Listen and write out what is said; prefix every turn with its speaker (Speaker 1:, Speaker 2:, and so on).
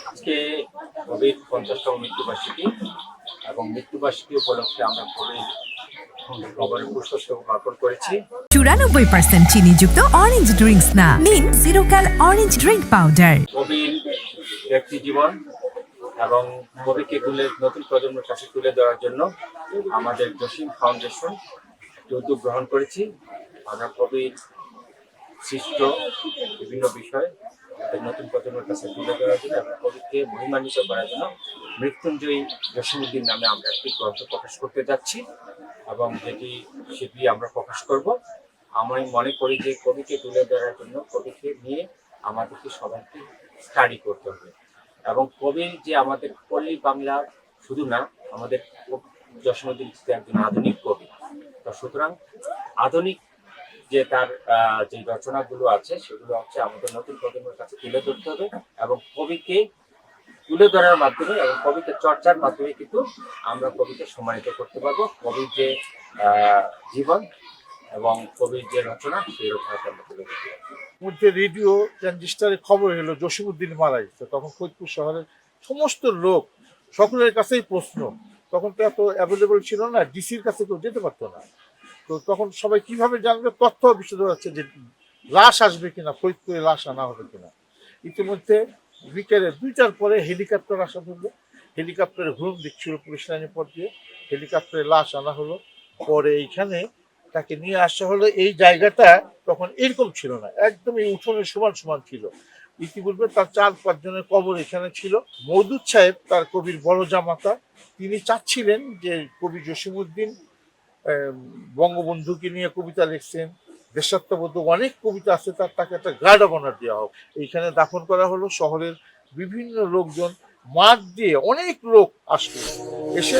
Speaker 1: আজকে কবির 50তম মৃত্যুবার্ষিকী এবং মৃত্যুবার্ষিকী উপলক্ষে আমরা কবরের পুষ্পস্তবক অর্পণ করেছি।
Speaker 2: 94% চিনিযুক্ত অরেঞ্জ ড্রিঙ্কস না, নিন জিরোক্যাল অরেঞ্জ ড্রিঙ্ক পাউডার।
Speaker 1: কবির ব্যক্তি জীবন এবং কবিকে নতুন প্রজন্মের কাছে তুলে দেওয়ার জন্য আমাদের জসিম ফাউন্ডেশন একটি উদ্যোগ গ্রহণ করেছি। আমরা কবির সৃষ্ট বিভিন্ন বিষয় নতুন প্রজন্মের কাছে তুলে দেওয়ার জন্য এবং কবিকে মহিমান্বিত করার জন্য মৃত্যুঞ্জয়ী জসীমউদ্দিন নামে আমরা একটি গ্রন্থ প্রকাশ করতে যাচ্ছি এবং যেটি শীঘ্রই আমরা প্রকাশ করব। আমি মনে করি যে কবিকে তুলে ধরার জন্য কবিকে নিয়ে আমাদেরকে সবাইকে স্টাডি করতে হবে এবং কবির যে আমাদের পল্লী বাংলা শুধু না, আমাদের জসীমউদ্দিন একজন আধুনিক কবি। তো সুতরাং আধুনিক যে তার যে রচনাগুলো আছে সেগুলো হচ্ছে আমাদের নতুন প্রজন্মের কাছে তুলে ধরতে হবে এবং কবিকে তুলে ধরার মাধ্যমে এবং কবিকে চর্চার মাধ্যমে কিন্তু আমরা কবিকে সম্মানিত করতে পারবো। কবির যে জীবন এবং কবির যে রচনা সেই রচনাকে আমরা তুলে ধরতে পারবো।
Speaker 3: মধ্যে রেডিও ট্রানজিস্টারে খবর এলো জসীমউদ্দিন মারা গেছে। তখন ফরিদপুর শহরের সমস্ত লোক, সকলের কাছেই প্রশ্ন, তখন তো এত অ্যাভেলেবল ছিল না, ডিসির কাছে কেউ যেতে পারতো না। তো তখন সবাই কিভাবে জানবে, তথ্য বিশদ হচ্ছে যে লাশ আসবে কিনা, ফরিদপুরে লাশ আনা হবে কিনা। ইতিমধ্যে বিকেলে 2টার পরে হেলিকপ্টার আসা ধরলো, হেলিকপ্টারে ঘুম দিচ্ছিল পুলিশ লাইনের পর দিয়ে, হেলিকপ্টারে লাশ আনা হলো। পরে এইখানে তাকে নিয়ে আসা হলো। এই জায়গাটা তখন এরকম ছিল না, একদম এই উঠোনের সমান সমান ছিল। ইতিপূর্বে তার 4-5 জনের কবর এখানে ছিল। মওদুদ সাহেব, তার কবির বড় জামাতা, তিনি চাচ্ছিলেন যে কবি জসীমউদ্দিন বঙ্গবন্ধুকে নিয়ে কবিতা লিখছেন, দেশাত্মবোধক অনেক কবিতা আছে তার, তাকে একটা গার্ড অব অনার দেওয়া হোক। এইখানে দাফন করা হলো। শহরের বিভিন্ন লোকজন, মাঠ দিয়ে অনেক লোক আসলো, এসে